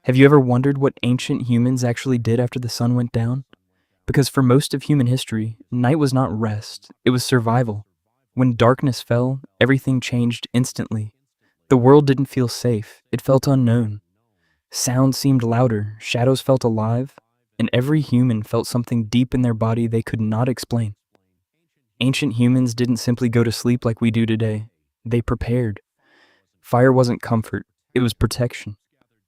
Have you ever wondered what ancient humans actually did after the sun went down? Because for most of human history, night was not rest, it was survival. When darkness fell, everything changed instantly. The world didn't feel safe, it felt unknown. Sound seemed louder, shadows felt alive, and every human felt something deep in their body they could not explain. Ancient humans didn't simply go to sleep like we do today, they prepared. Fire wasn't comfort, it was protection.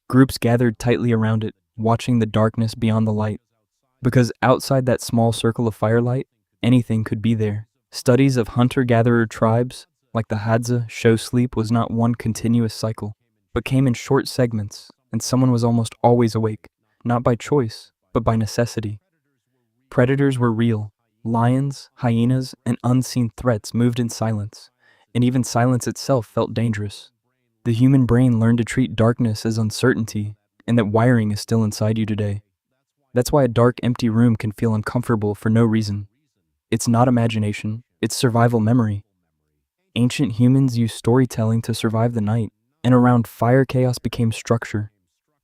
Groups gathered tightly around it, watching the darkness beyond the light. Because outside that small circle of firelight, anything could be there. Studies of hunter-gatherer tribes, like the Hadza, show sleep was not one continuous cycle, but came in short segments, and someone was almost always awake, not by choice, but by necessity. Predators were real. Lions, hyenas, and unseen threats moved in silence, and even silence itself felt dangerous. The human brain learned to treat darkness as uncertainty, and that wiring is still inside you today. That's why a dark, empty room can feel uncomfortable for no reason. It's not imagination, it's survival memory. Ancient humans used storytelling to survive the night, and around fire chaos became structure.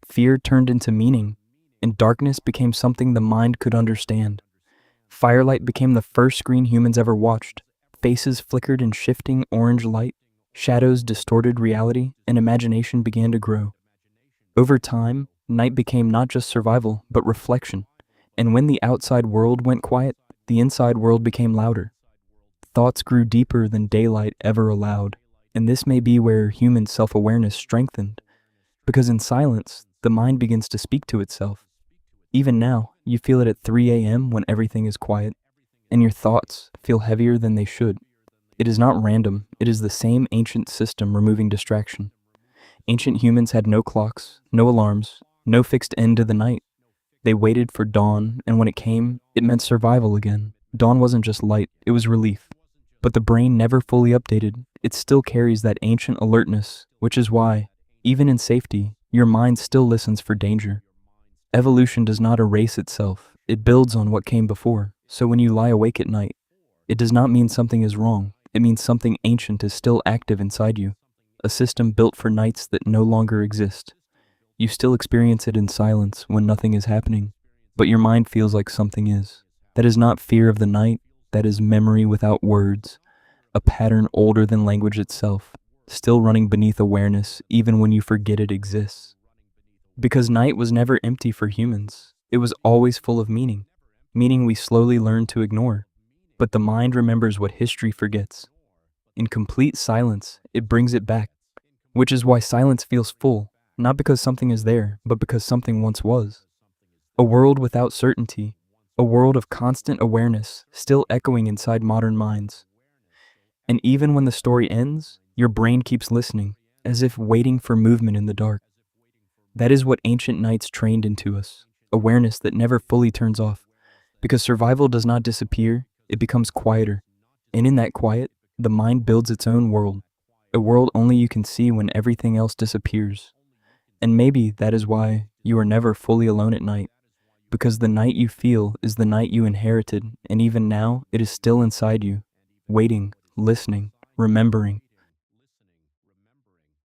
Fear turned into meaning, and darkness became something the mind could understand. Firelight became the first screen humans ever watched. Faces flickered in shifting orange light, shadows distorted reality, and imagination began to grow. Over time, night became not just survival, but reflection. And when the outside world went quiet, the inside world became louder. Thoughts grew deeper than daylight ever allowed, and this may be where human self-awareness strengthened, because in silence, the mind begins to speak to itself. Even now, you feel it at 3 a.m. when everything is quiet, and your thoughts feel heavier than they should. It is not random, it is the same ancient system removing distraction. Ancient humans had no clocks, no alarms, no fixed end to the night. They waited for dawn, and when it came, it meant survival again. Dawn wasn't just light, it was relief. But the brain never fully updated. It still carries that ancient alertness, which is why, even in safety, your mind still listens for danger. Evolution does not erase itself, it builds on what came before. So when you lie awake at night, it does not mean something is wrong. It means something ancient is still active inside you, a system built for nights that no longer exist. You still experience it in silence when nothing is happening, but your mind feels like something is. That is not fear of the night, that is memory without words, a pattern older than language itself, still running beneath awareness even when you forget it exists. Because night was never empty for humans, it was always full of meaning we slowly learn to ignore. But the mind remembers what history forgets. In complete silence, it brings it back, which is why silence feels full, not because something is there, but because something once was. A world without certainty, a world of constant awareness, still echoing inside modern minds. And even when the story ends, your brain keeps listening, as if waiting for movement in the dark. That is what ancient nights trained into us, awareness that never fully turns off, because survival does not disappear, it becomes quieter, and in that quiet, the mind builds its own world, a world only you can see when everything else disappears. And maybe that is why you are never fully alone at night, because the night you feel is the night you inherited, and even now, it is still inside you, waiting, listening, remembering.